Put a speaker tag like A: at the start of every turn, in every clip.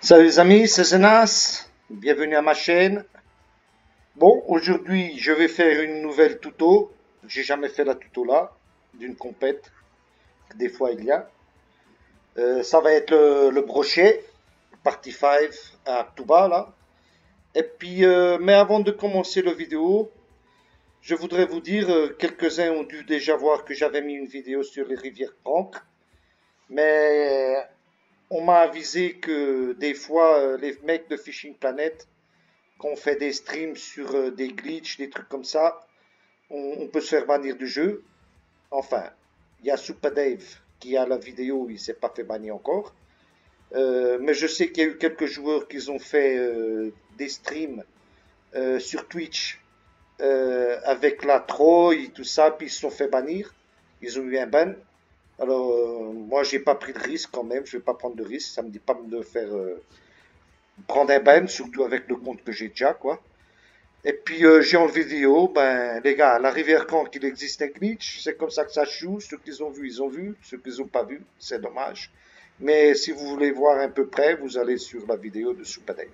A: Salut les amis, c'est Zenas, bienvenue à ma chaîne. Bon, aujourd'hui je vais faire une nouvelle tuto. J'ai jamais fait la tuto là, d'une compète, des fois il y a. Ça va être le brochet, partie 5 à tout bas là. Et puis, mais avant de commencer la vidéo, je voudrais vous dire, quelques-uns ont dû déjà voir que j'avais mis une vidéo sur les rivières Prank. Mais on m'a avisé que des fois, les mecs de Fishing Planet, quand on fait des streams sur des glitches, des trucs comme ça, on peut se faire bannir du jeu. Enfin, il y a Super Dave qui a la vidéo, il s'est pas fait bannir encore. Mais je sais qu'il y a eu quelques joueurs qui ont fait des streams sur Twitch avec la Troy et tout ça, puis ils se sont fait bannir. Ils ont eu un ban. Alors, moi, j'ai pas pris de risque quand même. Je vais pas prendre de risque. Ça me dit pas de faire prendre un ban, surtout avec le compte que j'ai déjà, quoi. Et puis j'ai en vidéo, ben les gars, la rivière Conk, il existe un glitch, c'est comme ça que ça joue. Ceux qui ont vu, ils ont vu. Ceux qui n'ont pas vu, c'est dommage. Mais si vous voulez voir un peu près, vous allez sur la vidéo de Super Dave.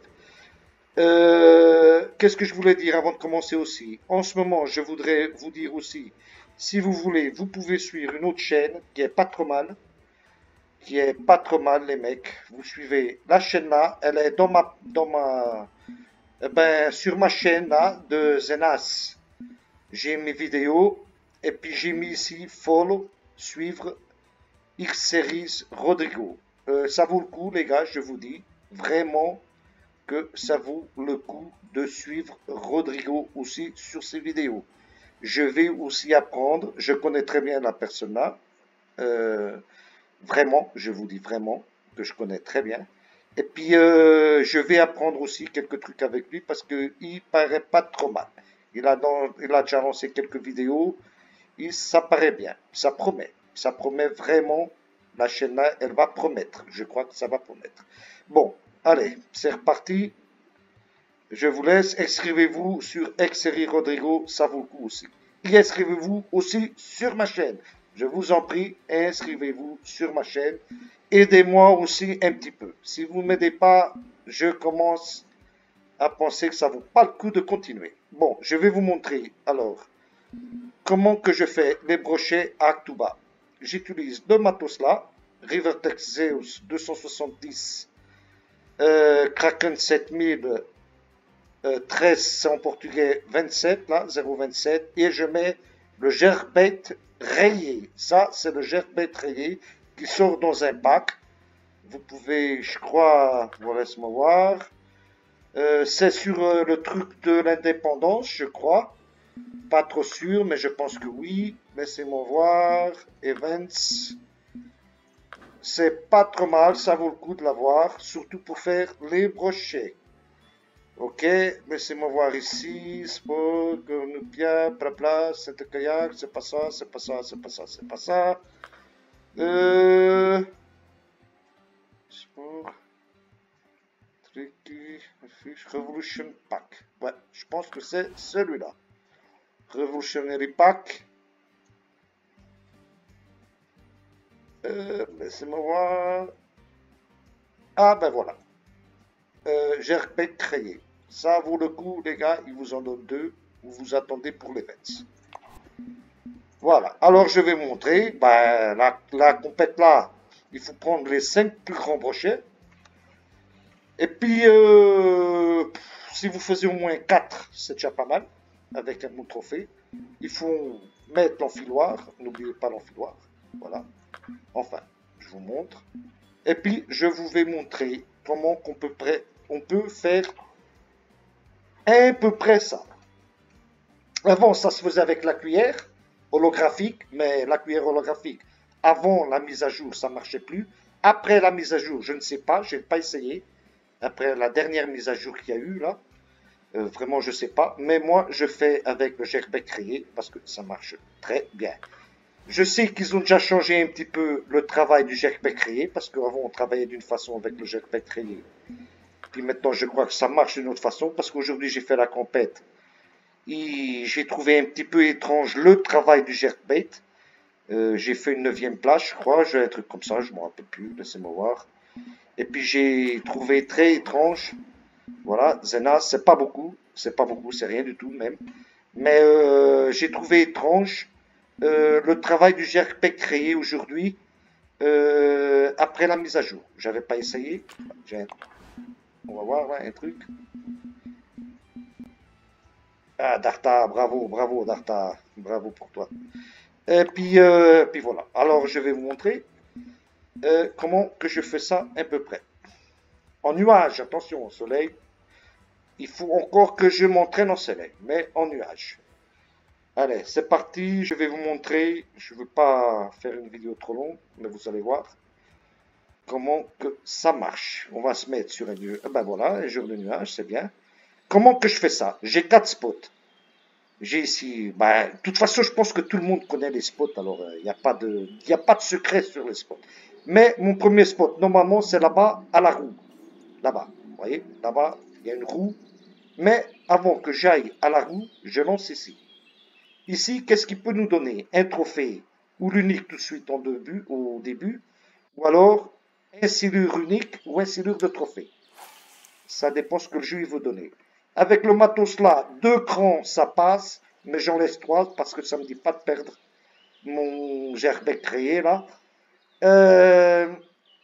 A: Qu'est-ce que je voulais dire avant de commencer aussi? En ce moment, je voudrais vous dire aussi, si vous voulez, vous pouvez suivre une autre chaîne qui est pas trop mal, les mecs. Vous suivez la chaîne là, elle est sur ma chaîne là de Zenas. J'ai mes vidéos et puis j'ai mis ici follow, suivre X-Series Rodrigo. Ça vaut le coup, les gars, je vous dis vraiment que ça vaut le coup de suivre Rodrigo aussi sur ses vidéos. Je vais aussi apprendre, je connais très bien la personne là, euh, vraiment, je vous dis vraiment que je connais très bien. Et puis, je vais apprendre aussi quelques trucs avec lui parce qu'il paraît pas trop mal. Il a déjà lancé quelques vidéos et ça paraît bien. Ça promet. Ça promet vraiment. La chaîne là, elle va promettre. Je crois que ça va promettre. Bon, allez, c'est reparti. Je vous laisse. Inscrivez-vous sur X-Series Rodrigo. Ça vaut le coup aussi. Et inscrivez-vous aussi sur ma chaîne. Je vous en prie, inscrivez-vous sur ma chaîne. Aidez-moi aussi un petit peu. Si vous ne m'aidez pas, je commence à penser que ça ne vaut pas le coup de continuer. Bon, je vais vous montrer alors comment que je fais les brochets à tout bas. J'utilise le matos là, Rivertex Zeus 270, Kraken 7000, 13 c'est en portugais 27 là, 0,27, et je mets le gerbet rayé. Ça, c'est le gerbet rayé qui sort dans un pack. Vous pouvez, je crois, vous laissez-moi voir. C'est sur le truc de l'indépendance, je crois. Pas trop sûr, mais je pense que oui. Laissez-moi voir. Events. C'est pas trop mal, ça vaut le coup de l'avoir, surtout pour faire les brochets. Ok, laissez-moi voir ici. Sport, Cornupia, Prapla, Saint-Kayak, c'est pas ça, c'est pas ça, c'est pas ça, c'est pas ça. Sport. Tricky, Fish, Revolution Pack. Ouais, je pense que c'est celui-là. Revolutionary Pack. Laissez-moi voir. Ah ben voilà. GRP créé. Ça vaut le coup, les gars. Il vous en donne deux. Vous vous attendez pour les fêtes. Voilà. Alors je vais montrer. Ben, la compète là, il faut prendre les 5 plus grands brochets. Et puis, si vous faisiez au moins 4, c'est déjà pas mal. Avec un bon trophée. Il faut mettre l'enfiloir. N'oubliez pas l'enfiloir. Voilà. Enfin, je vous montre. Et puis, je vous vais montrer comment on peut faire à peu près ça. Avant, ça se faisait avec la cuillère holographique, mais la cuillère holographique, avant la mise à jour, ça ne marchait plus. Après la mise à jour, je ne sais pas, je n'ai pas essayé. Après la dernière mise à jour qu'il y a eu là, vraiment je ne sais pas. Mais moi, je fais avec le GRP créé parce que ça marche très bien. Je sais qu'ils ont déjà changé un petit peu le travail du GRP créé parce qu'avant on travaillait d'une façon avec le GRP créé. Puis maintenant, je crois que ça marche d'une autre façon parce qu'aujourd'hui j'ai fait la compète. Et j'ai trouvé un petit peu étrange le travail du jerkbait. J'ai fait une 9e place, je crois. J'ai un truc comme ça, je ne me rappelle plus. Laissez-moi voir. Et puis j'ai trouvé très étrange, voilà, Zenas, c'est pas beaucoup, c'est rien du tout même. Mais j'ai trouvé étrange le travail du JRPG créé aujourd'hui après la mise à jour. J'avais pas essayé. On va voir là, un truc. Ah, Darta, bravo, bravo, Darta, bravo pour toi. Et puis voilà. Alors, je vais vous montrer comment que je fais ça à peu près. En nuage, attention, au soleil. Il faut encore que je m'entraîne en soleil, mais en nuage. Allez, c'est parti. Je vais vous montrer. Je ne veux pas faire une vidéo trop longue, mais vous allez voir comment que ça marche. On va se mettre sur un nuage. Ben voilà, un jour de nuage, c'est bien. Comment que je fais ça? J'ai 4 spots. J'ai ici, ben, de toute façon, je pense que tout le monde connaît les spots, alors il n'y a pas de, y a pas de secret sur les spots. Mais mon premier spot, normalement, c'est là-bas, à la roue. Là-bas, vous voyez, là-bas, il y a une roue. Mais avant que j'aille à la roue, je lance ici. Ici, qu'est-ce qui peut nous donner? Un trophée, ou l'unique tout de suite au début, ou alors un silure unique ou un silure de trophée. Ça dépend ce que le jeu il veut donner. Avec le matos là, 2 crans, ça passe, mais j'en laisse 3 parce que ça me dit pas de perdre mon gerbec créé là. Euh,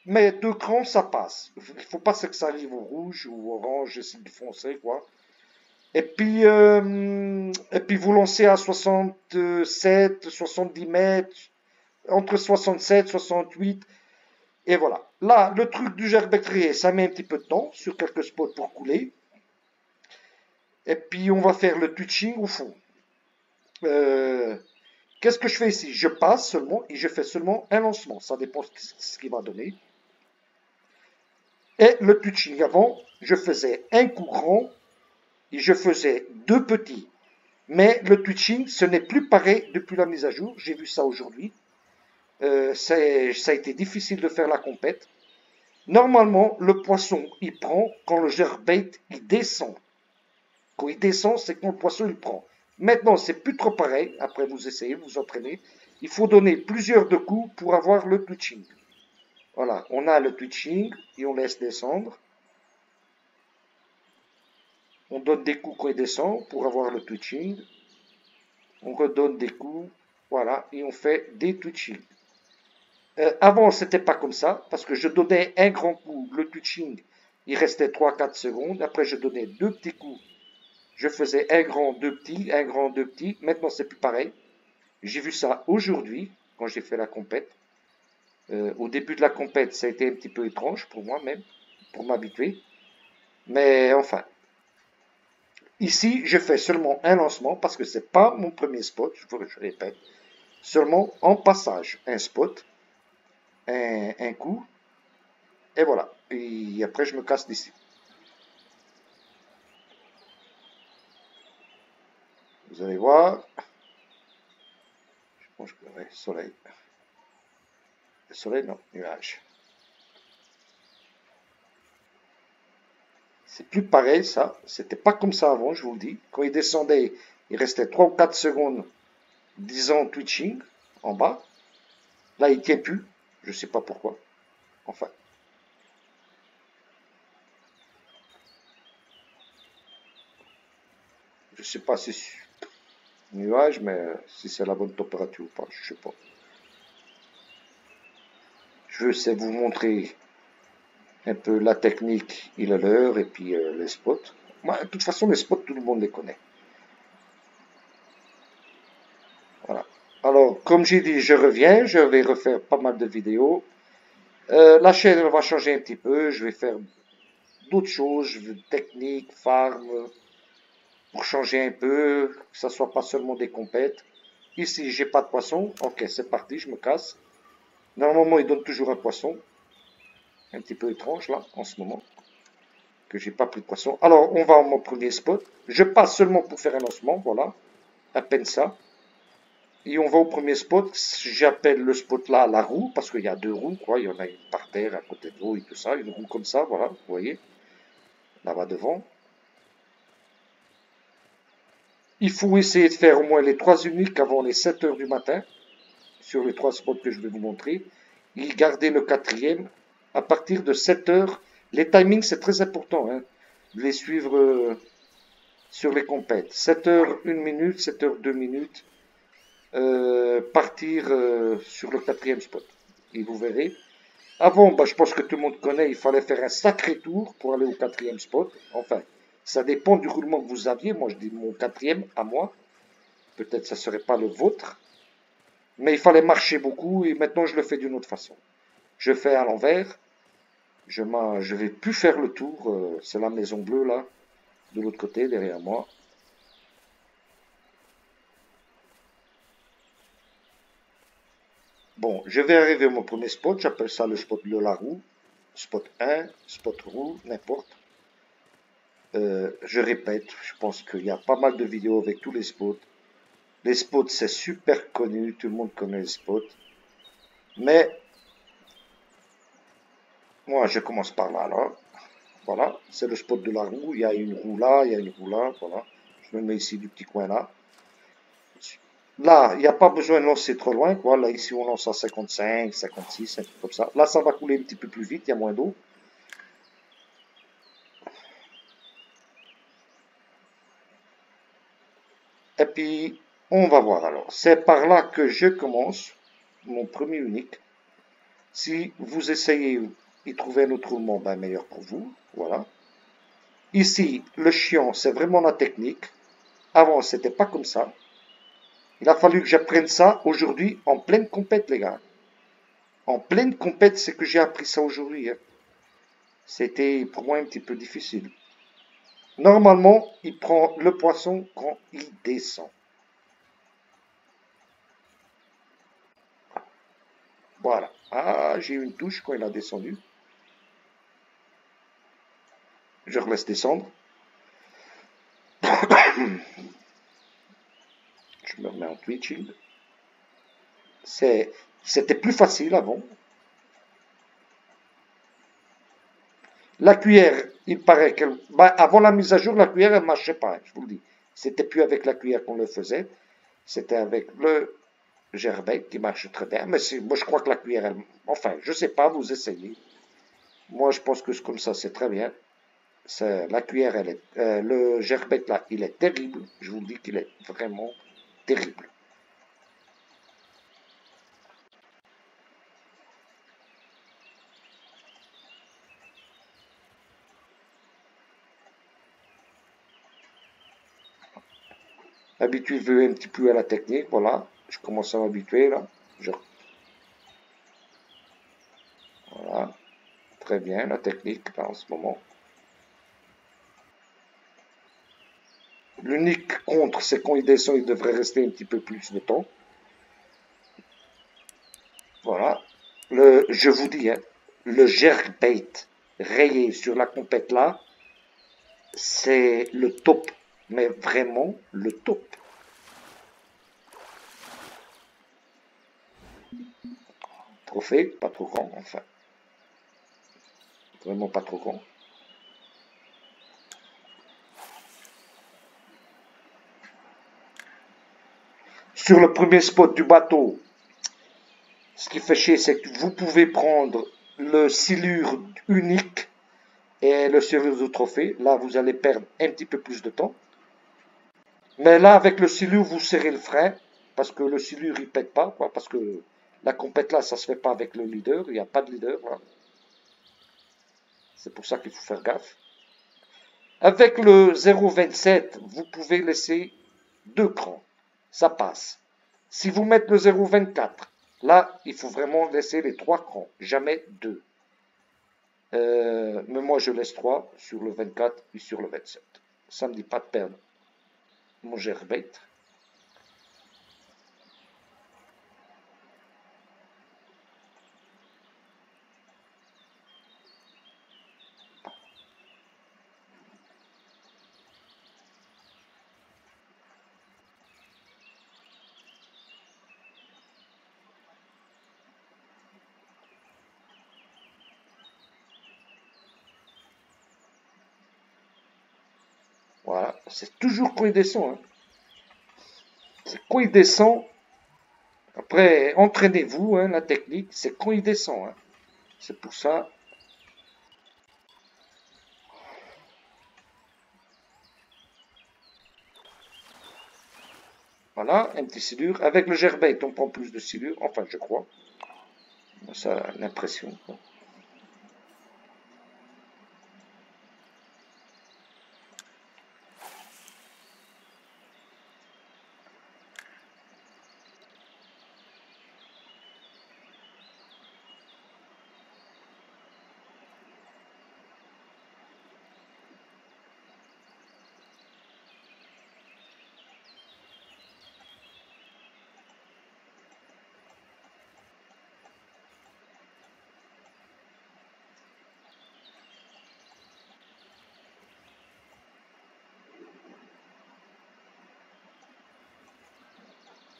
A: mais 2 crans, ça passe. Il faut pas que ça arrive au rouge ou au orange, j'essaie de foncer quoi. Et puis vous lancez à 67, 70 mètres, entre 67, 68. Et voilà. Là, le truc du gerbec créé, ça met un petit peu de temps sur quelques spots pour couler. Et puis on va faire le twitching au fond. Euh, Qu'est-ce que je fais ici? Je passe seulement et je fais seulement un lancement. Ça dépend de ce qu'il va donner. Et le twitching avant, je faisais un coup grand et je faisais 2 petits. Mais le twitching, ce n'est plus pareil depuis la mise à jour. J'ai vu ça aujourd'hui. Ça a été difficile de faire la compète. Normalement, le poisson, il prend quand le jerkbait, il descend. Quand il descend, c'est quand le poisson, il prend. Maintenant, c'est plus trop pareil. Après, vous essayez, vous entraînez. Il faut donner plusieurs de coups pour avoir le twitching. Voilà, on a le twitching et on laisse descendre. On donne des coups quand il descend pour avoir le twitching. On redonne des coups, voilà, et on fait des twitching. Avant, c'était pas comme ça, parce que je donnais un grand coup, le twitching, il restait 3-4 secondes. Après, je donnais 2 petits coups. Je faisais un grand, 2 petits, un grand, 2 petits. Maintenant, c'est plus pareil. J'ai vu ça aujourd'hui, quand j'ai fait la compète. Au début de la compète, ça a été un petit peu étrange pour moi même, pour m'habituer. Mais enfin, ici, je fais seulement un lancement parce que c'est pas mon premier spot, je répète. Seulement en passage, un spot, un coup, et voilà. Et après, je me casse d'ici. Vous allez voir. Je pense que ouais, soleil. Le soleil, non, nuage. C'est plus pareil, ça. C'était pas comme ça avant, je vous le dis. Quand il descendait, il restait 3 ou 4 secondes, disons twitching, en bas. Là, il tient plus. Je sais pas pourquoi. Enfin. Je sais pas si c'est nuage, mais si c'est la bonne température ou pas, je sais pas. Je sais vous montrer un peu la technique et l'heure et puis les spots. Moi, de toute façon, les spots, tout le monde les connaît. Voilà. Alors, comme j'ai dit, je reviens, je vais refaire pas mal de vidéos. La chaîne va changer un petit peu, je vais faire d'autres choses, techniques, farm, pour changer un peu, que ça soit pas seulement des compètes. Ici, j'ai pas de poisson, ok, c'est parti, je me casse. Normalement, il donne toujours un poisson, un petit peu étrange là, en ce moment, que j'ai pas pris de poisson. Alors, on va à mon premier spot. Je passe seulement pour faire un lancement, voilà, à peine ça. Et on va au premier spot, j'appelle le spot là la roue, parce qu'il y a 2 roues, quoi. Il y en a une par terre, à côté de vous et tout ça, une roue comme ça, voilà, vous voyez, là-bas devant. Il faut essayer de faire au moins les 3 uniques avant les 7 heures du matin, sur les 3 spots que je vais vous montrer. Et garder le 4e à partir de 7 heures. Les timings, c'est très important, hein, de les suivre sur les compètes. 7 heures 1 minute, 7 heures 2 minutes. Partir sur le 4e spot. Et vous verrez. Avant, bah, je pense que tout le monde connaît, il fallait faire un sacré tour pour aller au 4e spot. Enfin, ça dépend du roulement que vous aviez. Moi, je dis mon 4e à moi. Peut-être que ça ne serait pas le vôtre. Mais il fallait marcher beaucoup et maintenant je le fais d'une autre façon. Je fais à l'envers. Je ne vais plus faire le tour. C'est la maison bleue là, de l'autre côté, derrière moi. Bon, je vais arriver à mon premier spot. J'appelle ça le spot de la roue. Spot 1, spot roue, n'importe. Je répète, je pense qu'il y a pas mal de vidéos avec tous les spots. Les spots, c'est super connu, tout le monde connaît les spots. Mais, moi, je commence par là, là. Voilà, c'est le spot de la roue. Il y a une roue là, il y a une roue là, voilà. Je me mets ici du petit coin là. Là, il n'y a pas besoin de lancer trop loin, quoi. Là, ici, on lance à 55, 56, un truc comme ça. Là, ça va couler un petit peu plus vite, il y a moins d'eau. Et puis, on va voir alors. C'est par là que je commence, mon premier unique. Si vous essayez y trouver un autre roulement, ben meilleur pour vous. Voilà. Ici, le chiant, c'est vraiment la technique. Avant, c'était pas comme ça. Il a fallu que j'apprenne ça aujourd'hui en pleine compète, les gars. En pleine compète, c'est que j'ai appris ça aujourd'hui. Hein. C'était pour moi un petit peu difficile. Normalement, il prend le poisson quand il descend. Voilà. Ah, j'ai eu une touche quand il a descendu. Je laisse descendre. Je me remets en twitching. C'était plus facile avant. La cuillère, il paraît qu'elle... Bah, avant la mise à jour, la cuillère, elle ne marchait pas, je vous le dis. C'était plus avec la cuillère qu'on le faisait. C'était avec le gerbet qui marche très bien. Mais moi, je crois que la cuillère, elle... Enfin, je ne sais pas, vous essayez. Moi, je pense que comme ça, c'est très bien. La cuillère, elle est... le gerbet, là, il est terrible. Je vous le dis qu'il est vraiment terrible. Habituez-vous un petit peu à la technique, voilà. Je commence à m'habituer, là. Voilà. Très bien, la technique, là, en ce moment. L'unique contre, c'est quand il descend, il devrait rester un petit peu plus de temps. Voilà. Je vous dis, hein, le gerbait rayé sur la compète là, c'est le top. Mais vraiment le top. Trophée, pas trop grand, enfin. Vraiment pas trop grand. Sur le premier spot du bateau, ce qui fait chier, c'est que vous pouvez prendre le silure unique et le silure de trophée. Là, vous allez perdre un petit peu plus de temps. Mais là, avec le silure, vous serrez le frein, parce que le silure, il pète pas, quoi, parce que la compète là, ça se fait pas avec le leader, il n'y a pas de leader, là. C'est pour ça qu'il faut faire gaffe. Avec le 0,27, vous pouvez laisser 2 crans, ça passe. Si vous mettez le 0,24, là, il faut vraiment laisser les 3 crans, jamais 2. Mais moi, je laisse 3 sur le 24 et sur le 27. Ça ne me dit pas de perdre mon gerbait. Voilà, c'est toujours quand il descend. Hein. C'est quand il descend. Après, entraînez-vous, hein, la technique, c'est quand il descend. Hein. C'est pour ça, Voilà, un petit silure. Avec le gerbait, on prend plus de silure. Enfin, je crois. Ça, l'impression.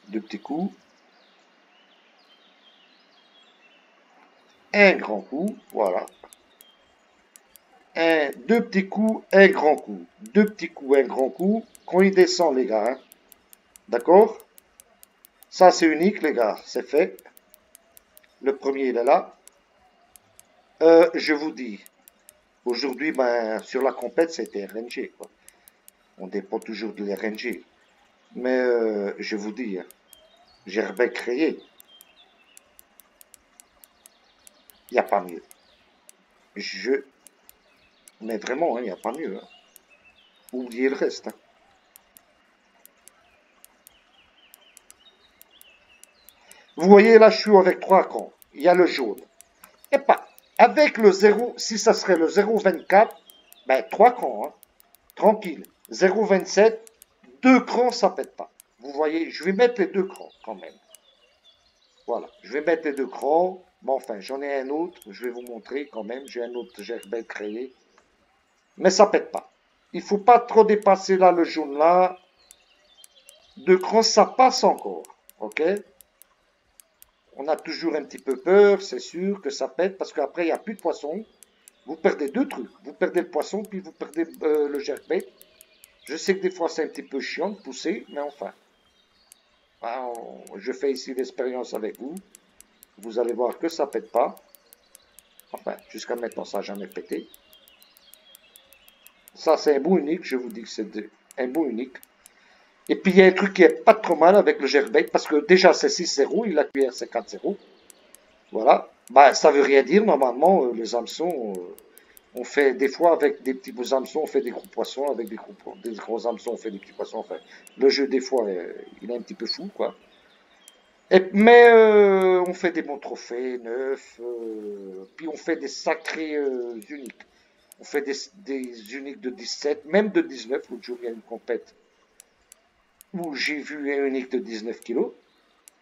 A: Deux petits coups. Un grand coup. Voilà. Deux petits coups, un grand coup. Deux petits coups, un grand coup. Quand il descend, les gars. Hein. D'accord? Ça, c'est unique, les gars. C'est fait. Le premier, il est là. Je vous dis, aujourd'hui, ben, sur la compète, c'était RNG, quoi. On dépend toujours de l'RNG. Mais je vous dis, hein, j'ai créé. Il n'y a pas mieux. Je... Mais vraiment, il n'y a pas mieux. Hein. Oubliez le reste. Hein. Vous voyez, là, je suis avec trois crans. Il y a le jaune. Et pas. Avec le 0, si ça serait le 0,24, ben, trois crans. Hein. Tranquille. 0,27, deux crans, ça pète pas. Vous voyez, je vais mettre les deux crans quand même. Voilà, je vais mettre les deux crans. Bon, enfin, j'en ai un autre. Je vais vous montrer quand même. J'ai un autre gerbet créé. Mais ça pète pas. Il faut pas trop dépasser là le jaune là. Deux crans, ça passe encore. Ok? On a toujours un petit peu peur, c'est sûr que ça pète parce qu'après il n'y a plus de poisson. Vous perdez deux trucs. Vous perdez le poisson puis vous perdez le gerbet. Je sais que des fois c'est un petit peu chiant de pousser, mais enfin. Je fais ici l'expérience avec vous. Vous allez voir que ça pète pas. Enfin, jusqu'à maintenant, ça n'a jamais pété. Ça, c'est un bout unique. Je vous dis que c'est un bout unique. Et puis, il y a un truc qui est pas trop mal avec le gerbait, parce que déjà, c'est 6-0, et la cuillère, c'est 4-0. Voilà. Bah, ça veut rien dire. Normalement, les hameçons, on fait des fois avec des petits hameçons, on fait des gros poissons. Avec des gros hameçons, on fait des petits poissons. Enfin, le jeu, des fois, il est un petit peu fou, quoi. Mais on fait des bons trophées neufs, puis on fait des sacrés uniques. On fait des uniques de 17, même de 19. L'autre jour, il y a une compète où j'ai vu un unique de 19 kilos.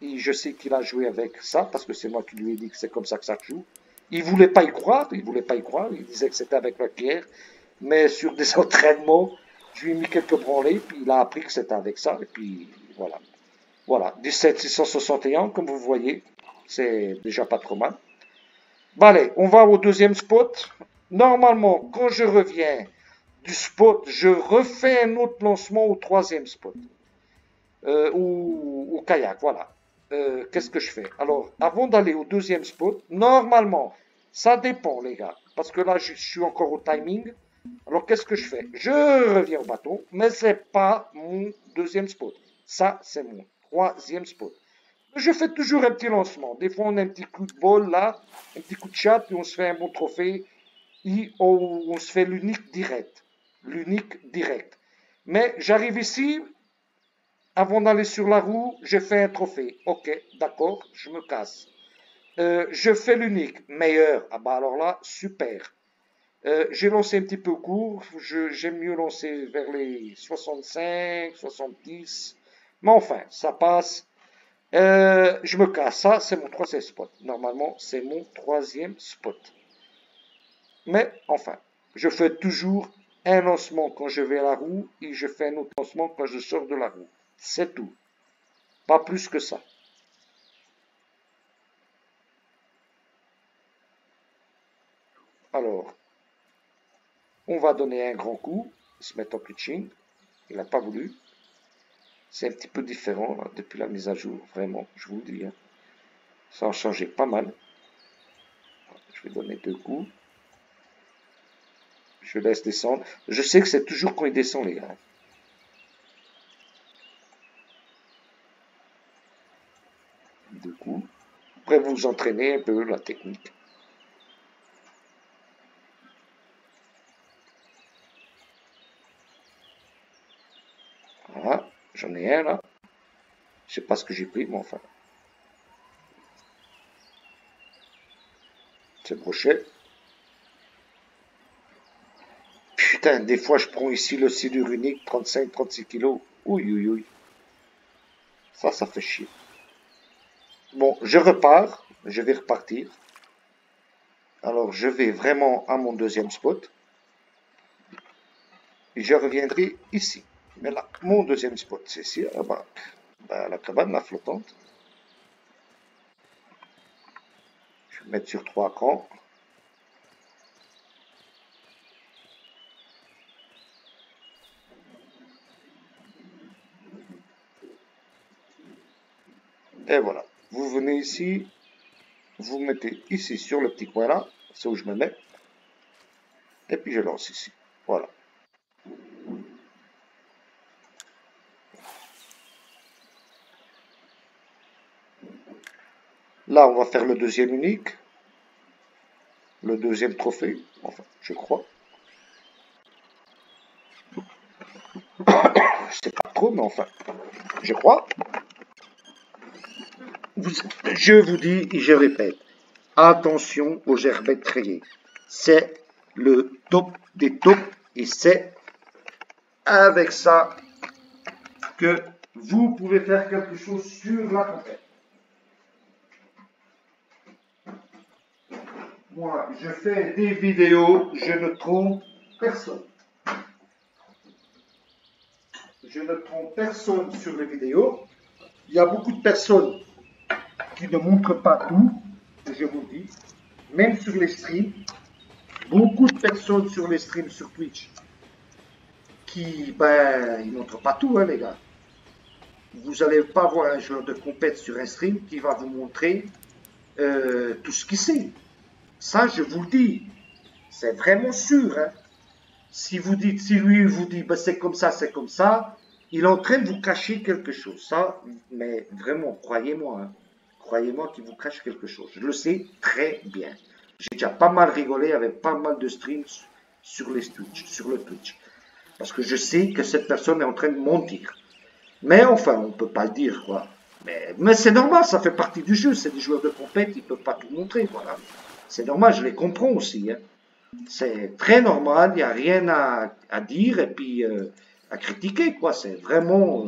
A: Et je sais qu'il a joué avec ça, parce que c'est moi qui lui ai dit que c'est comme ça que ça joue. Il voulait pas y croire, il voulait pas y croire, il disait que c'était avec la pierre. Mais sur des entraînements, je lui ai mis quelques branlées, puis il a appris que c'était avec ça, et puis voilà. Voilà, 17 661, comme vous voyez, c'est déjà pas trop mal. Bon, allez, on va au deuxième spot. Normalement, quand je reviens du spot, je refais un autre lancement au troisième spot. Au kayak, voilà. Qu'est-ce que je fais? Alors, avant d'aller au deuxième spot, normalement, ça dépend, les gars. Parce que là, je suis encore au timing. Alors, qu'est-ce que je fais? Je reviens au bateau, mais c'est pas mon deuxième spot. Ça, c'est mon troisième spot. Je fais toujours un petit lancement. Des fois, on a un petit coup de bol là, un petit coup de chat, et on se fait un bon trophée. Et on se fait l'unique direct. L'unique direct. Mais j'arrive ici, avant d'aller sur la roue, je fais un trophée. Ok, d'accord, je me casse. Je fais l'unique, meilleur. Ah bah alors là, super. J'ai lancé un petit peu court, j'aime mieux lancer vers les 65, 70. Mais enfin, ça passe. Je me casse. Ça, c'est mon troisième spot. Normalement, c'est mon troisième spot. Mais enfin, je fais toujours un lancement quand je vais à la roue et je fais un autre lancement quand je sors de la roue. C'est tout. Pas plus que ça. Alors, on va donner un grand coup. Il se met en pitching. Il n'a pas voulu. C'est un petit peu différent là, depuis la mise à jour. Vraiment, je vous le dis. Hein. Ça a changé pas mal. Je vais donner deux coups. Je laisse descendre. Je sais que c'est toujours quand il descend, les gars. vous entraîner un peu la technique. Voilà, j'en ai un là. Je sais pas ce que j'ai pris, mais enfin. C'est brochet. Putain, des fois je prends ici le silure unique, 35-36 kilos. Ouïe, ouïe, ouïe. Ça fait chier. Bon, je repars. Je vais repartir. Alors, je vais vraiment à mon deuxième spot. Et je reviendrai ici. Mais là, mon deuxième spot, c'est ici, là-bas. La cabane, la flottante. Je vais mettre sur 3 crans. Et voilà. Vous venez ici. Vous mettez ici sur le petit coin là. C'est où je me mets. Et puis je lance ici. Voilà. Là, on va faire le deuxième unique. Le deuxième trophée. Enfin, je crois. Je sais pas trop, mais enfin, je crois. Je vous dis et je répète, attention aux gerbettes rayées. C'est le top des tops et c'est avec ça que vous pouvez faire quelque chose sur la compète. Moi, je fais des vidéos, je ne trompe personne. Je ne trompe personne sur les vidéos. Il y a beaucoup de personnes qui ne montrent pas tout, je vous le dis, même sur les streams. Beaucoup de personnes sur les streams sur Twitch qui, ben, ils montrent pas tout, hein, les gars. Vous n'allez pas voir un joueur de compète sur un stream qui va vous montrer tout ce qu'il sait. Ça, je vous le dis. C'est vraiment sûr. Hein. Si lui vous dit, ben, c'est comme ça, il est en train de vous cacher quelque chose. Ça, mais vraiment, croyez-moi. Hein. Croyez-moi qu'il vous cache quelque chose. Je le sais très bien. J'ai déjà pas mal rigolé avec pas mal de streams sur le Twitch. Parce que je sais que cette personne est en train de mentir. Mais enfin, on ne peut pas le dire, quoi. Mais c'est normal, ça fait partie du jeu. C'est des joueurs de compète, ils ne peuvent pas tout montrer, voilà. C'est normal, je les comprends aussi. Hein. C'est très normal, il n'y a rien à dire et puis à critiquer, quoi. C'est vraiment...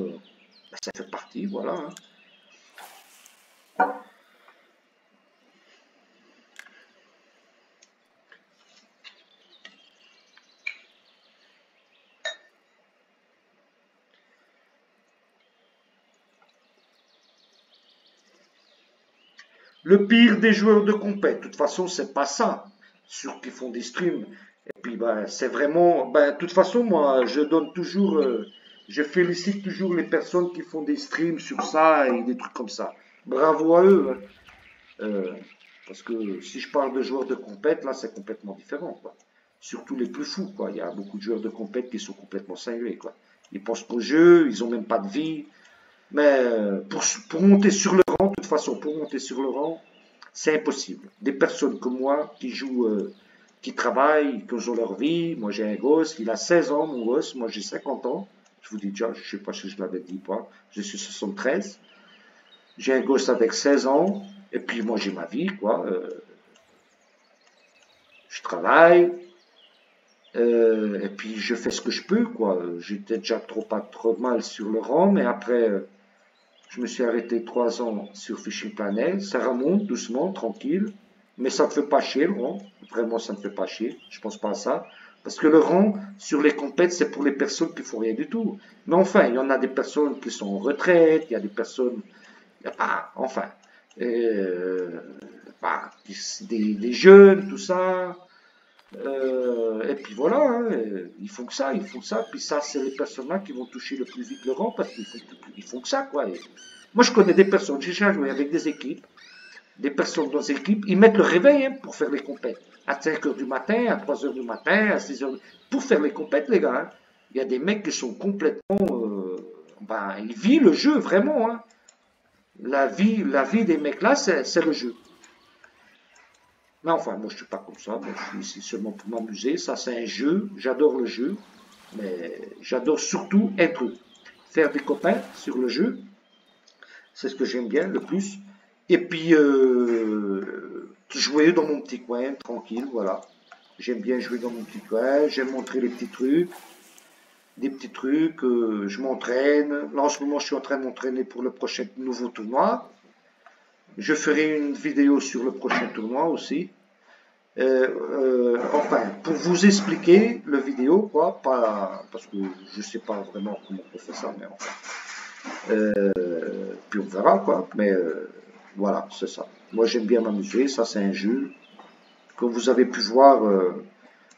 A: ça fait partie, voilà. Hein. Le pire des joueurs de compète, de toute façon, c'est pas ça. Ceux qui font des streams. Et puis, ben, c'est vraiment. Ben, de toute façon, moi, je donne toujours. Je félicite toujours les personnes qui font des streams sur ça et des trucs comme ça. Bravo à eux. Hein. Parce que si je parle de joueurs de compète, là, c'est complètement différent. Quoi. Surtout les plus fous. Quoi. Il y a beaucoup de joueurs de compète qui sont complètement cinglés. Quoi. Ils pensent qu'au jeu, ils n'ont même pas de vie. Mais pour monter sur le rang, de toute façon, pour monter sur le rang, c'est impossible. Des personnes comme moi qui jouent, qui travaillent, qui ont leur vie. Moi, j'ai un gosse, il a 16 ans, mon gosse. Moi, j'ai 50 ans. Je vous dis déjà, je ne sais pas si je l'avais dit ou pas. Je suis 73. J'ai un gosse avec 16 ans. Et puis, moi, j'ai ma vie, quoi. Je travaille. Et puis, je fais ce que je peux, quoi. J'étais déjà pas trop mal sur le rang, mais après... je me suis arrêté 3 ans sur Fishing Planet. Ça remonte doucement, tranquille. Mais ça ne me fait pas chier le rang. Vraiment, ça ne me fait pas chier. Je pense pas à ça. Parce que le rang, sur les compètes, c'est pour les personnes qui font rien du tout. Mais enfin, il y en a des personnes qui sont en retraite. Il y a des personnes... Il y a pas... Enfin... des jeunes, tout ça. Et puis voilà, hein, ils font que ça, ils font ça. Puis ça, c'est les personnes-là qui vont toucher le plus vite le rang parce qu'ils font que ça, quoi. Et moi, je connais des personnes, j'ai déjà joué avec des équipes, des personnes dans des équipes, ils mettent le réveil hein, pour faire les compètes. À 5 heures du matin, à 3 heures du matin, à 6 heures. Pour faire les compètes, les gars. Hein. Il y a des mecs qui sont complètement. Ils vivent le jeu, vraiment. Hein. La vie des mecs là, c'est le jeu. Mais enfin, moi je suis pas comme ça, moi je suis ici seulement pour m'amuser, ça c'est un jeu, j'adore le jeu, mais j'adore surtout être, faire des copains sur le jeu, c'est ce que j'aime bien le plus, et puis jouer dans mon petit coin, tranquille, voilà. J'aime bien jouer dans mon petit coin, j'aime montrer les petits trucs, des petits trucs, je m'entraîne, là en ce moment je suis en train de m'entraîner pour le prochain nouveau tournoi, je ferai une vidéo sur le prochain tournoi aussi. Enfin, pour vous expliquer le vidéo, quoi, pas, parce que je sais pas vraiment comment on fait ça, mais enfin. Puis on verra, quoi. Mais voilà, c'est ça. Moi, j'aime bien m'amuser. Ça, c'est un jeu. Comme vous avez pu voir,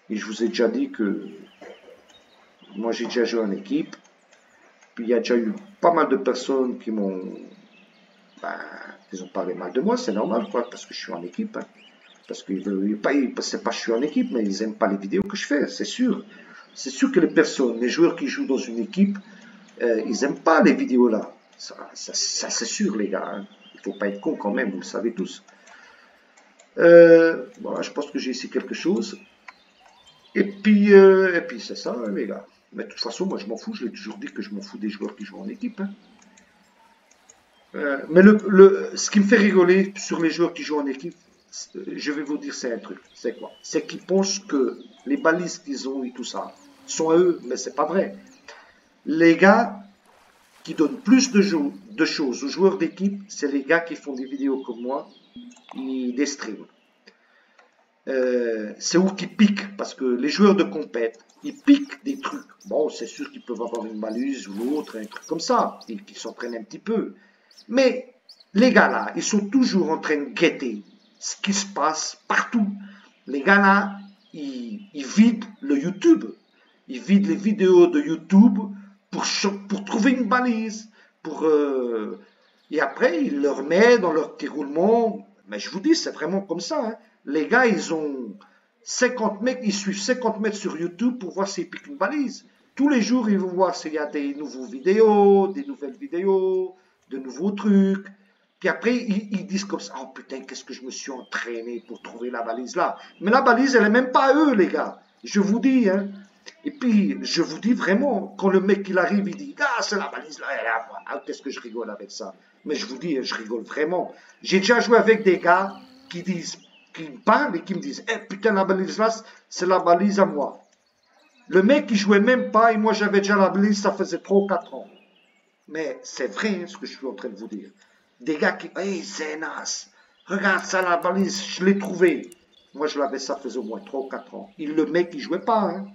A: et je vous ai déjà dit que moi, j'ai déjà joué en équipe. Puis il y a déjà eu pas mal de personnes qui m'ont, ben, ils ont parlé mal de moi. C'est normal, quoi, parce que je suis en équipe. Hein. Parce qu'ils veulent pas, c'est pas que je suis en équipe, mais ils aiment pas les vidéos que je fais, c'est sûr. C'est sûr que les personnes, les joueurs qui jouent dans une équipe, ils aiment pas les vidéos là. Ça c'est sûr, les gars. Hein. Il faut pas être con quand même, vous le savez tous. Voilà, je pense que j'ai ici quelque chose. Et puis c'est ça, hein, les gars. Mais de toute façon, moi je m'en fous. Je l'ai toujours dit que je m'en fous des joueurs qui jouent en équipe. Hein. Mais ce qui me fait rigoler sur les joueurs qui jouent en équipe, je vais vous dire, c'est un truc. C'est quoi? C'est qu'ils pensent que les balises qu'ils ont et tout ça sont à eux, mais c'est pas vrai. Les gars qui donnent plus de choses aux joueurs d'équipe, c'est les gars qui font des vidéos comme moi et des streams. C'est où qu'ils piquent, parce que les joueurs de compète, ils piquent des trucs. Bon, c'est sûr qu'ils peuvent avoir une balise ou l'autre, un truc comme ça, et qu'ils s'entraînent un petit peu. Mais les gars là, ils sont toujours en train de guetter ce qui se passe partout. Les gars là, ils vident le YouTube. Ils vident les vidéos de YouTube pour trouver une balise. Et après, ils le remettent dans leur petit roulement. Mais je vous dis, c'est vraiment comme ça. Hein. Les gars, ils ont 50 mètres, ils suivent 50 mètres sur YouTube pour voir s'ils piquent une balise. Tous les jours, ils vont voir s'il y a des nouvelles vidéos, de nouveaux trucs. Puis après, ils disent comme ça, oh putain, qu'est-ce que je me suis entraîné pour trouver la balise là. Mais la balise, elle est même pas à eux, les gars. Je vous dis, hein. Et puis, je vous dis vraiment, quand le mec il arrive, il dit, ah, c'est la balise là, elle est à moi. Ah, qu'est-ce que je rigole avec ça. Mais je vous dis, je rigole vraiment. J'ai déjà joué avec des gars qui disent, qui me parlent et qui me disent, eh putain, la balise là, c'est la balise à moi. Le mec, il jouait même pas et moi, j'avais déjà la balise, ça faisait 3 ou 4 ans. Mais c'est vrai hein, ce que je suis en train de vous dire. Des gars qui, hey, Zenas, regarde ça, la balise, je l'ai trouvée. Moi, je l'avais, ça faisait au moins 3 ou 4 ans. Et le mec, il jouait pas. Hein.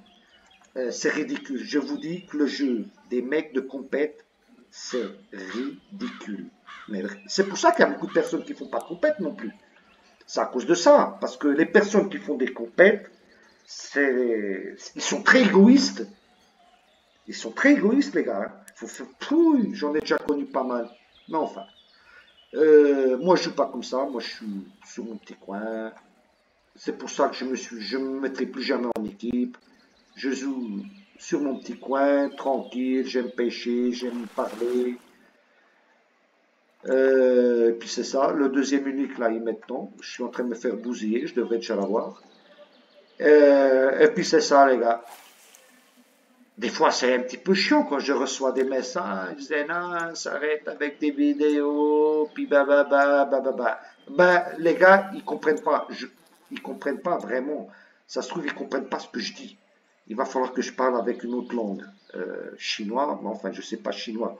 A: C'est ridicule. Je vous dis que le jeu des mecs de compète, c'est ridicule. Mais c'est pour ça qu'il y a beaucoup de personnes qui ne font pas de compète non plus. C'est à cause de ça. Parce que les personnes qui font des compètes, ils sont très égoïstes. Ils sont très égoïstes, les gars. Hein. Faut faire... J'en ai déjà connu pas mal. Mais enfin. Moi, je ne suis pas comme ça. Moi, je suis sur mon petit coin. C'est pour ça que je me mettrai plus jamais en équipe. Je joue sur mon petit coin, tranquille. J'aime pêcher, j'aime parler. Et puis c'est ça. Le deuxième unique, là, il est maintenant. Je suis en train de me faire bousiller. Je devrais déjà l'avoir. Et puis c'est ça, les gars. Des fois, c'est un petit peu chiant quand je reçois des messages. Ils disent, non, s'arrête avec des vidéos, puis bababa. Ben, les gars, ils comprennent pas. Ils comprennent pas vraiment. Ça se trouve, ils comprennent pas ce que je dis. Il va falloir que je parle avec une autre langue. Chinois, mais enfin, je sais pas chinois.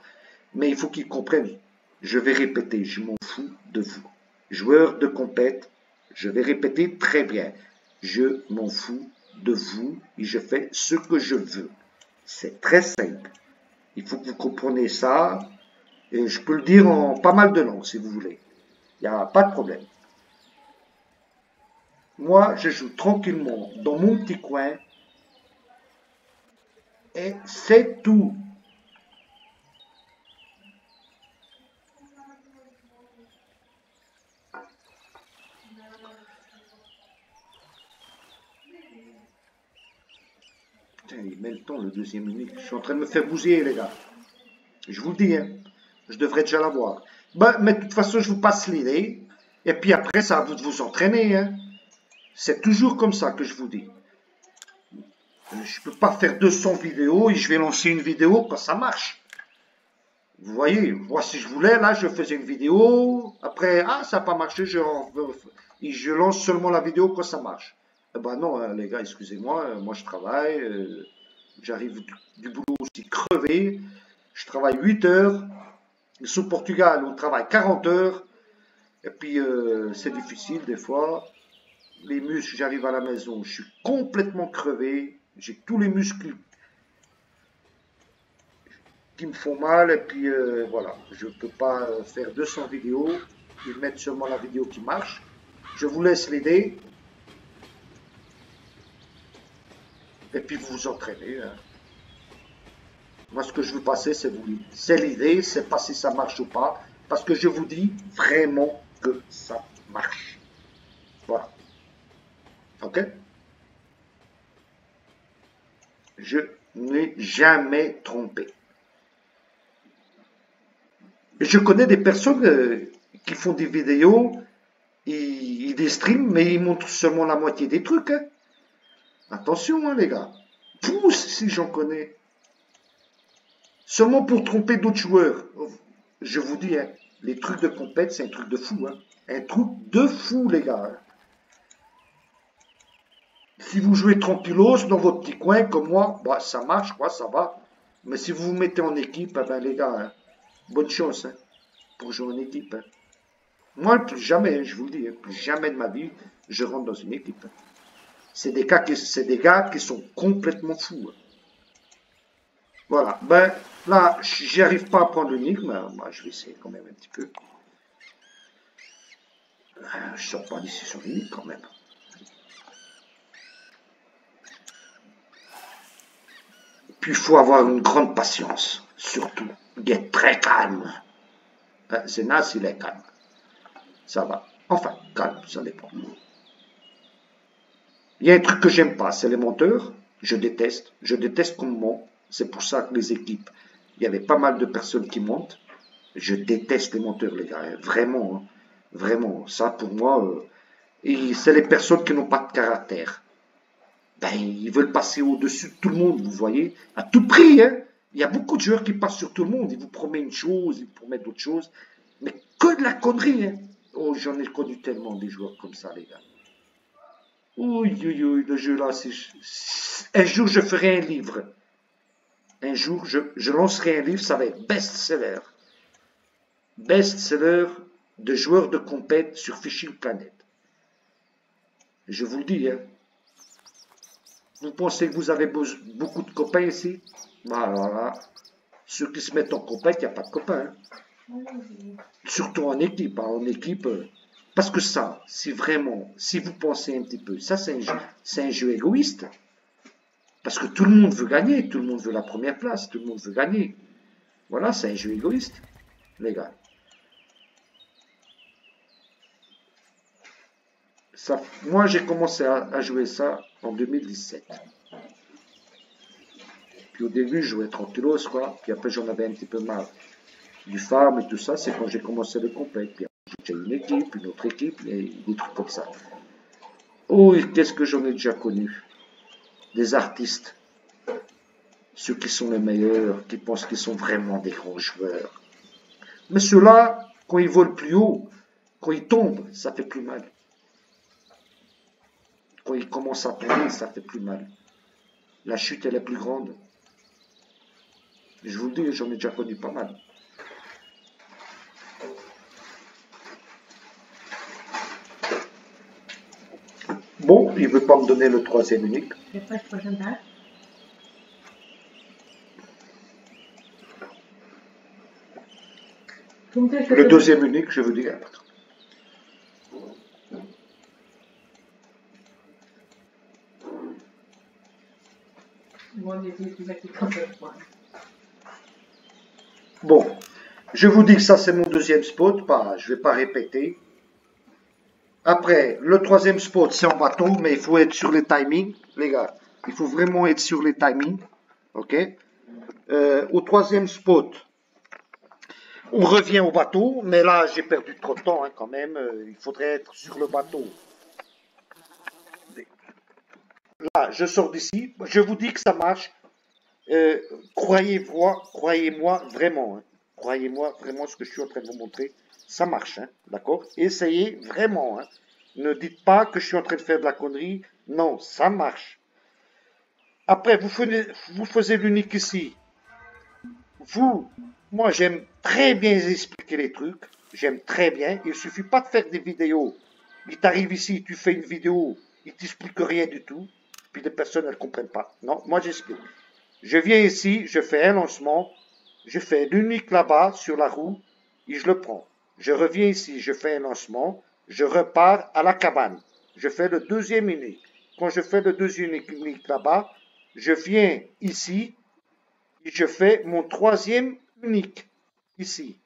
A: Mais il faut qu'ils comprennent. Je vais répéter, je m'en fous de vous. Joueurs de compète, je vais répéter très bien. Je m'en fous de vous et je fais ce que je veux. C'est très simple. Il faut que vous compreniez ça. Et je peux le dire en pas mal de langues, si vous voulez. Il n'y a pas de problème. Moi, je joue tranquillement dans mon petit coin. Et c'est tout. Putain, il met le temps, le deuxième unique. Je suis en train de me faire bousiller, les gars. Je vous le dis, hein. Je devrais déjà l'avoir. Ben, mais de toute façon, je vous passe l'idée. Et puis après, ça à vous de vous entraîner. Hein. C'est toujours comme ça que je vous dis. Je ne peux pas faire 200 vidéos et je vais lancer une vidéo quand ça marche. Vous voyez, moi si je voulais, là je faisais une vidéo, après, ah ça n'a pas marché, je lance seulement la vidéo quand ça marche. Eh ben non, hein, les gars, excusez-moi, moi je travaille, j'arrive du boulot aussi crevé, je travaille 8 heures, sous Portugal on travaille 40 heures, et puis c'est difficile des fois. Les muscles, j'arrive à la maison, je suis complètement crevé, j'ai tous les muscles qui me font mal, et puis voilà, je ne peux pas faire 200 vidéos, et mettre seulement la vidéo qui marche. Je vous laisse l'aider, et puis vous vous entraînez. Hein. Moi, ce que je veux passer, c'est l'idée, c'est pas si ça marche ou pas, parce que je vous dis vraiment que ça marche. Voilà. Ok? Je n'ai jamais trompé. Et je connais des personnes qui font des vidéos, ils des streams, mais ils montrent seulement la moitié des trucs. Hein. Attention, hein, les gars. Pousse si j'en connais. Seulement pour tromper d'autres joueurs. Je vous dis, hein, les trucs de compète, c'est un truc de fou. Hein. Un truc de fou, les gars. Hein. Si vous jouez tranquillos dans votre petit coin, comme moi, bah, ça marche, quoi, ça va. Mais si vous vous mettez en équipe, eh ben, les gars, hein, bonne chance hein, pour jouer en équipe. Hein. Moi, plus jamais, je vous le dis, hein, plus jamais de ma vie, je rentre dans une équipe. Hein. C'est des gars qui sont complètement fous. Hein. Voilà. Ben, là, j'y arrive pas à prendre l'unique, mais moi, je vais essayer quand même un petit peu. Je sors pas d'ici sur l'unique quand même. Puis, il faut avoir une grande patience, surtout. D'être très calme. Zenas, il est calme. Ça va. Enfin, calme, ça dépend. Il y a un truc que j'aime pas, c'est les monteurs. Je déteste. Je déteste qu'on monte. C'est pour ça que les équipes, il y avait pas mal de personnes qui montent. Je déteste les monteurs, les gars. Vraiment. Hein. Vraiment. Ça, pour moi, c'est les personnes qui n'ont pas de caractère. Ben, ils veulent passer au-dessus de tout le monde, vous voyez. À tout prix, hein. Il y a beaucoup de joueurs qui passent sur tout le monde. Ils vous promettent une chose, ils vous promettent d'autres choses. Mais que de la connerie, hein. Oh, j'en ai connu tellement des joueurs comme ça, les gars. Oui, oui, oui, le jeu là, un jour je ferai un livre. Un jour je lancerai un livre, ça va être best-seller. Best-seller de joueurs de compète sur Fishing Planet. Je vous le dis, hein. Vous pensez que vous avez beaucoup de copains ici? Voilà. Ceux qui se mettent en compète, il n'y a pas de copains. Hein. Surtout en équipe. Hein. En équipe, parce que ça, si vraiment, si vous pensez un petit peu, ça c'est un jeu égoïste. Parce que tout le monde veut gagner, tout le monde veut la première place, tout le monde veut gagner. Voilà, c'est un jeu égoïste, les gars. Ça, moi, j'ai commencé à jouer ça en 2017. Puis au début, je jouais tranquillos, quoi. Puis après, j'en avais un petit peu marre du farm et tout ça. C'est quand j'ai commencé le compète. Puis j'ai une équipe, une autre équipe, et des trucs comme ça. Oh, qu'est-ce que j'en ai déjà connu. Des artistes. Ceux qui sont les meilleurs, qui pensent qu'ils sont vraiment des grands joueurs. Mais ceux-là, quand ils volent plus haut, quand ils tombent, ça fait plus mal. Quand ils commencent à tomber, ça fait plus mal. La chute, elle est plus grande. Je vous le dis, j'en ai déjà connu pas mal. Bon, il ne veut pas me donner le troisième unique. Le deuxième unique, je veux dire. Bon, je vous dis que ça c'est mon deuxième spot, je ne vais pas répéter. Après, le troisième spot c'est en bateau, mais il faut être sur les timings, les gars. Il faut vraiment être sur les timings, ok. Au troisième spot, on revient au bateau, mais là j'ai perdu trop de temps hein, quand même. Il faudrait être sur le bateau Là, je sors d'ici. Je vous dis que ça marche. Croyez-moi vraiment. Hein. Croyez-moi vraiment ce que je suis en train de vous montrer. Ça marche, hein, d'accord? Essayez vraiment. Hein. Ne dites pas que je suis en train de faire de la connerie. Non, ça marche. Après, vous faisiez l'unique ici. Vous, moi, j'aime très bien expliquer les trucs. J'aime très bien. Il ne suffit pas de faire des vidéos. Il t'arrive ici, tu fais une vidéo, il t'explique rien du tout. Puis les personnes, elles ne comprennent pas. Non, moi, j'explique. Je viens ici, je fais un lancement. Je fais l'unique là-bas sur la roue et je le prends. Je reviens ici, je fais un lancement. Je repars à la cabane. Je fais le deuxième unique. Quand je fais le deuxième unique là-bas, je viens ici et je fais mon troisième unique ici.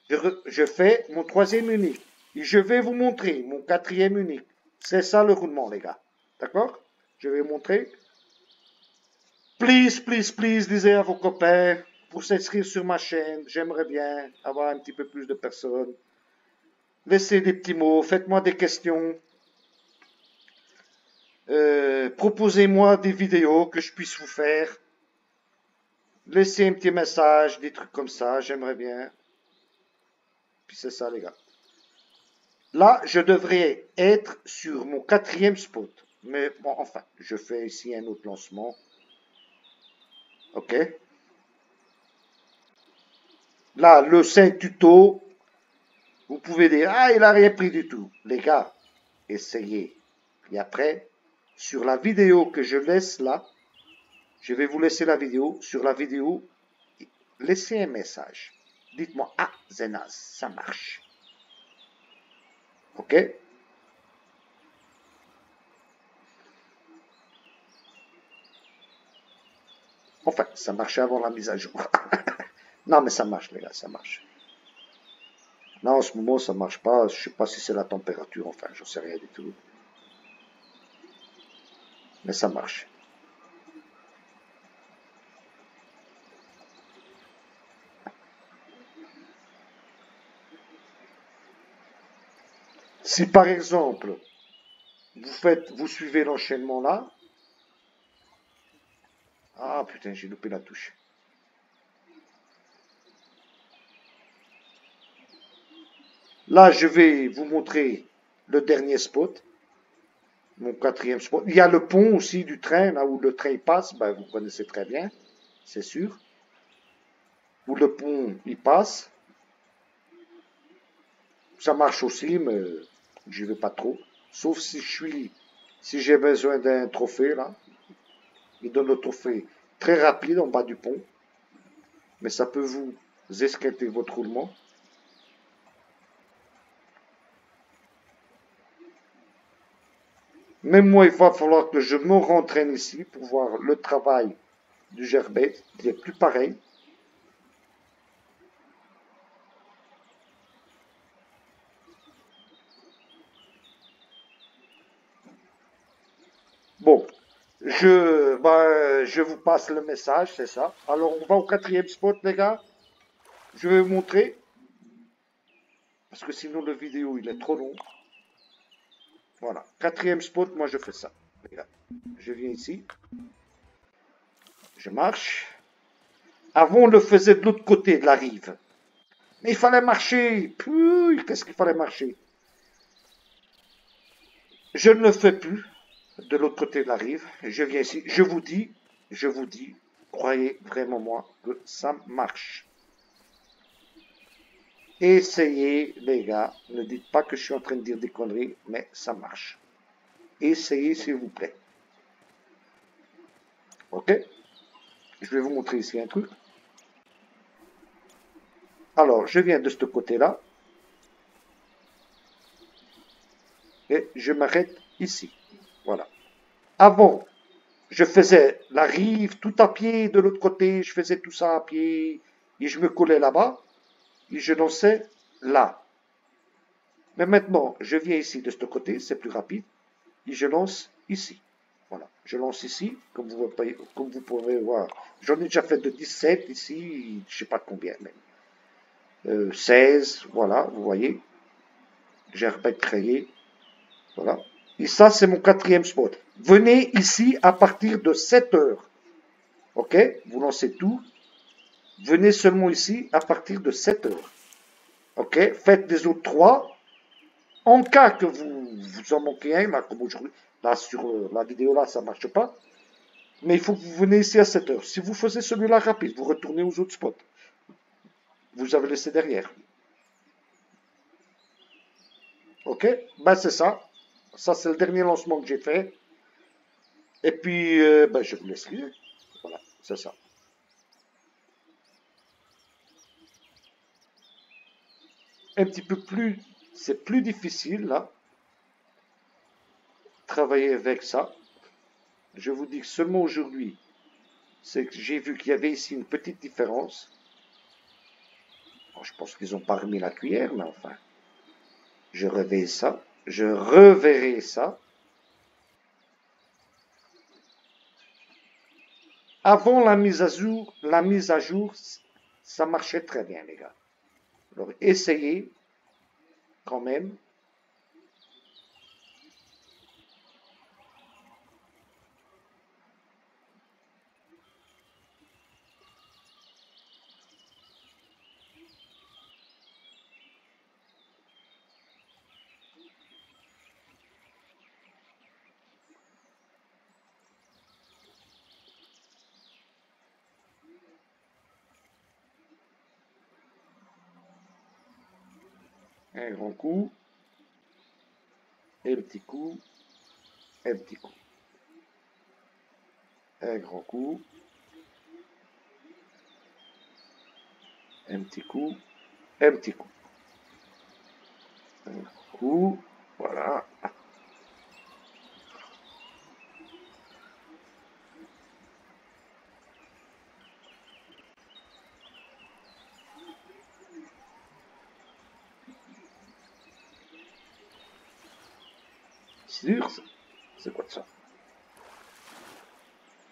A: Je fais mon troisième unique. Et je vais vous montrer mon quatrième unique. C'est ça le roulement, les gars. D'accord? Je vais vous montrer. Please, please, please, disez à vos copains pour s'inscrire sur ma chaîne. J'aimerais bien avoir un petit peu plus de personnes. Laissez des petits mots, faites-moi des questions. Proposez-moi des vidéos que je puisse vous faire. Laissez un petit message, des trucs comme ça, j'aimerais bien. Puis c'est ça, les gars. Là, je devrais être sur mon quatrième spot. Mais bon, enfin, je fais ici un autre lancement. OK. Là, le 5 tuto, vous pouvez dire, ah, il n'a rien pris du tout. Les gars, essayez. Et après, sur la vidéo que je laisse là, je vais vous laisser la vidéo. Sur la vidéo, laissez un message. Dites-moi, ah, Zenaz, ça marche. OK? Enfin, ça marchait avant la mise à jour. Non, mais ça marche, les gars, ça marche. Là, en ce moment, ça marche pas. Je sais pas si c'est la température, enfin, j'en sais rien du tout. Mais ça marche. Si par exemple, vous suivez l'enchaînement là. Ah putain, j'ai loupé la touche. Là, je vais vous montrer le dernier spot. Mon quatrième spot. Il y a le pont aussi du train, là où le train passe. Ben, vous connaissez très bien, c'est sûr. Où le pont, il passe. Ça marche aussi, mais j'y vais pas trop. Sauf si j'ai besoin d'un trophée, là. Il donne le trophée très rapide en bas du pont. Mais ça peut vous esquinter votre roulement. Même moi, il va falloir que je me rentraîne ici pour voir le travail du gerbet. Il n'est plus pareil. Bon, je vous passe le message, c'est ça. Alors, on va au quatrième spot, les gars. Je vais vous montrer. Parce que sinon, le vidéo, il est trop long. Voilà. Quatrième spot, moi, je fais ça. Regarde. Je viens ici. Je marche. Avant, on le faisait de l'autre côté de la rive. Mais il fallait marcher. Qu'est-ce qu'il fallait marcher? Je ne le fais plus de l'autre côté de la rive. Je viens ici. Je vous dis, croyez vraiment moi que ça marche. Essayez, les gars. Ne dites pas que je suis en train de dire des conneries, mais ça marche. Essayez, s'il vous plaît. OK? Je vais vous montrer ici un truc. Alors, je viens de ce côté-là. Et je m'arrête ici. Voilà. Avant, je faisais la rive tout à pied de l'autre côté. Je faisais tout ça à pied. Et je me collais là-bas. Et je lançais là. Mais maintenant, je viens ici de ce côté. C'est plus rapide. Et je lance ici. Voilà, je lance ici, comme vous pouvez voir. J'en ai déjà fait de 17 ici, je ne sais pas combien même. 16, voilà, vous voyez. J'ai repétré, voilà. Et ça, c'est mon quatrième spot. Venez ici à partir de 7 heures. Ok? Vous lancez tout. Venez seulement ici à partir de 7 heures. Ok? Faites les autres 3. En cas que vous en manquez un, là, comme aujourd'hui, là, sur la vidéo, là, ça ne marche pas. Mais il faut que vous venez ici à 7 heures. Si vous faisiez celui-là rapide, vous retournez aux autres spots. Vous avez laissé derrière. Ok? Ben, c'est ça. Ça, c'est le dernier lancement que j'ai fait. Et puis, ben, je vous laisse lire. Voilà, c'est ça. Un petit peu plus, c'est plus difficile, là. Travailler avec ça. Je vous dis que seulement aujourd'hui, c'est que j'ai vu qu'il y avait ici une petite différence. Bon, je pense qu'ils n'ont pas remis la cuillère, mais enfin. Je reverrai ça. Je reverrai ça. Avant la mise à jour, ça marchait très bien, les gars. Alors, essayez quand même. Un grand coup, un petit coup, un petit coup. Un grand coup, un petit coup, un petit coup. Un grand coup, voilà. Sûr, c'est quoi ça?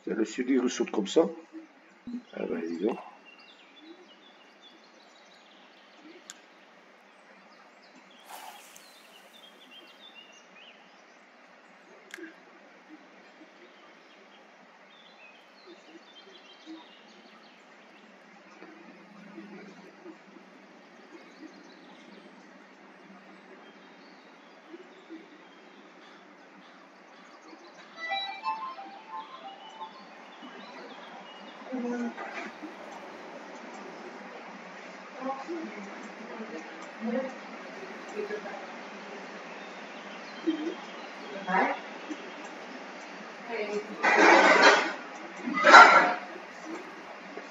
A: Le sudir il saute comme ça. Ah ben, dis donc.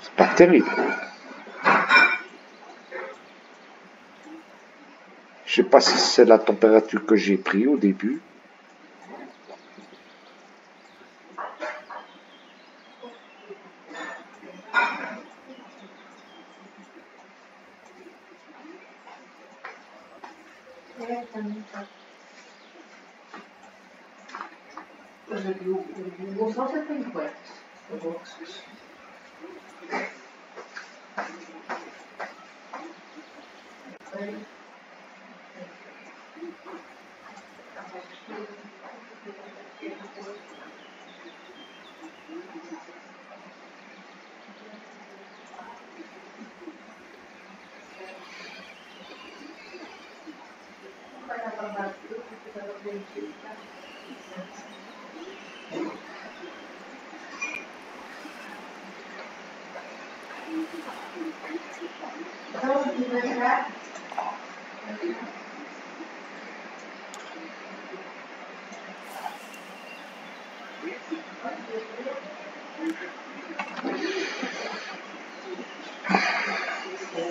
A: C'est pas terrible. Je sais pas si c'est la température que j'ai pris au début.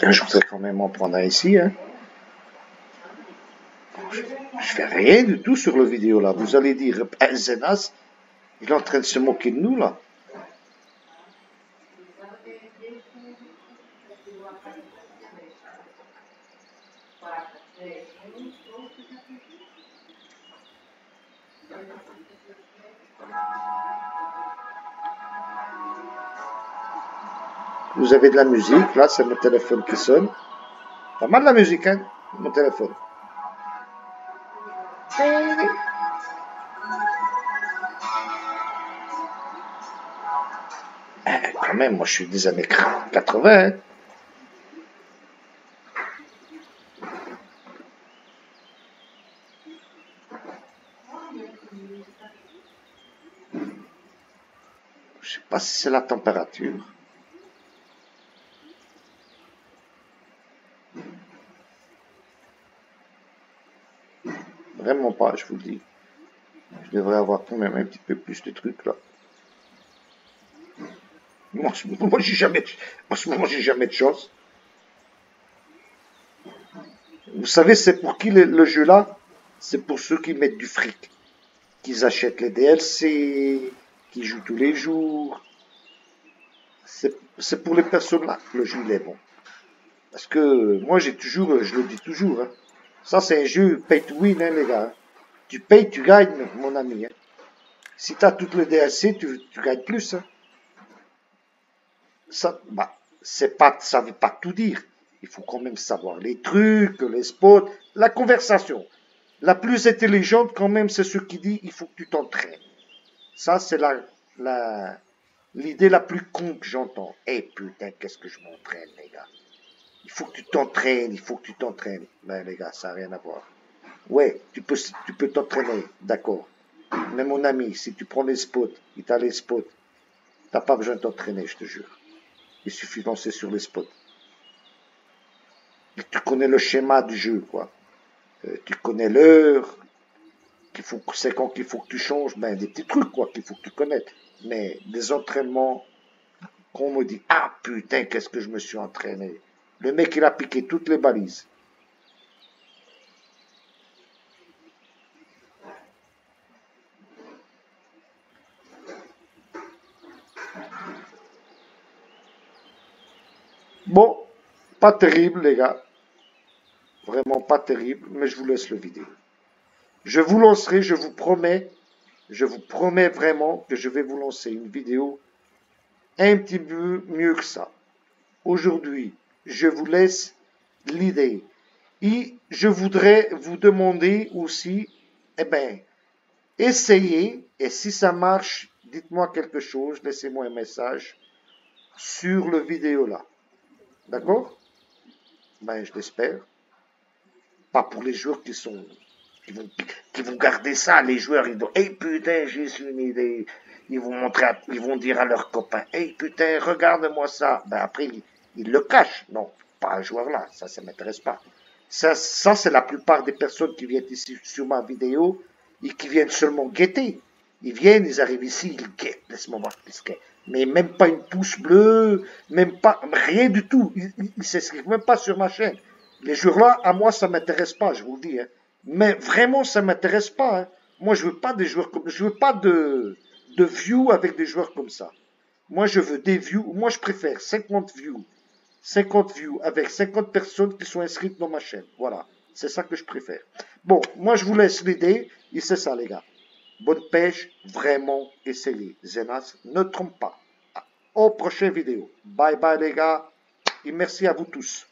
A: Je voudrais quand même en prendre un ici. Hein. Je fais rien du tout sur la vidéo là. Vous allez dire, Zenas, il est en train de se moquer de nous là. Vous avez de la musique, là c'est mon téléphone qui sonne. Pas mal la musique, hein, mon téléphone. Quand même, moi je suis des années 80. Hein. Je sais pas si c'est la température. Vraiment pas, je vous le dis. Je devrais avoir quand même un petit peu plus de trucs là. Moi, en ce moment, j'ai jamais de chance. Vous savez, c'est pour qui le jeu là? C'est pour ceux qui mettent du fric, qui achètent les DLC, qui jouent tous les jours. C'est pour les personnes là que le jeu il est bon. Parce que moi, j'ai toujours, je le dis toujours, hein, ça c'est un jeu pay to win, hein, les gars. Tu payes, tu gagnes, mon ami. Hein. Si tu as toutes les DLC, tu gagnes plus. Hein. Ça, bah, c'est pas, ça veut pas tout dire. Il faut quand même savoir les trucs, les spots, la conversation. La plus intelligente, quand même, c'est ce qui dit il faut que tu t'entraînes. Ça, c'est l'idée la plus con que j'entends. Eh putain, qu'est-ce que je m'entraîne, les gars. Il faut que tu t'entraînes, il faut que tu t'entraînes. Ben, les gars, ça n'a rien à voir. Ouais, tu peux t'entraîner, d'accord. Mais mon ami, si tu prends les spots, et t'as les spots, t'as pas besoin de t'entraîner, je te jure. Il suffit de lancer sur les spots. Et tu connais le schéma du jeu, quoi. Tu connais l'heure, c'est quand qu'il faut que tu changes, ben des petits trucs, quoi, qu'il faut que tu connaisses. Mais des entraînements, qu'on me dit, ah putain, qu'est-ce que je me suis entraîné. Le mec, il a piqué toutes les balises. Bon, pas terrible, les gars. Vraiment pas terrible, mais je vous laisse le vidéo. Je vous lancerai, je vous promets vraiment que je vais vous lancer une vidéo un petit peu mieux que ça. Aujourd'hui, je vous laisse l'idée. Et je voudrais vous demander aussi, eh bien, essayez, et si ça marche, dites-moi quelque chose, laissez-moi un message sur le vidéo là. D'accord? Ben, je l'espère. Pas pour les joueurs qui vont, qui vont garder ça. Les joueurs, ils vont, hey putain, j'ai une idée. Ils vont montrer, ils vont dire à leurs copains, hey putain, regarde-moi ça. Ben après, ils le cachent. Non, pas un joueur là, ça m'intéresse pas. Ça c'est la plupart des personnes qui viennent ici sur ma vidéo et qui viennent seulement guetter. Ils viennent, ils arrivent ici, ils guettent. Laisse-moi voir ce qu'il mais même pas une pouce bleue, même pas, rien du tout. Ils s'inscrivent même pas sur ma chaîne. Les joueurs-là, à moi, ça m'intéresse pas, je vous le dis. Hein. Mais vraiment, ça m'intéresse pas. Hein. Moi, je veux pas des joueurs comme, je veux pas de views avec des joueurs comme ça. Moi, je veux des views. Moi, je préfère 50 views. 50 views avec 50 personnes qui sont inscrites dans ma chaîne. Voilà. C'est ça que je préfère. Bon, moi, je vous laisse l'idée. Et c'est ça, les gars. Bonne pêche. Vraiment, essayez. Zenas, ne trompe pas. Aux prochaines vidéos. Bye bye, les gars. Et merci à vous tous.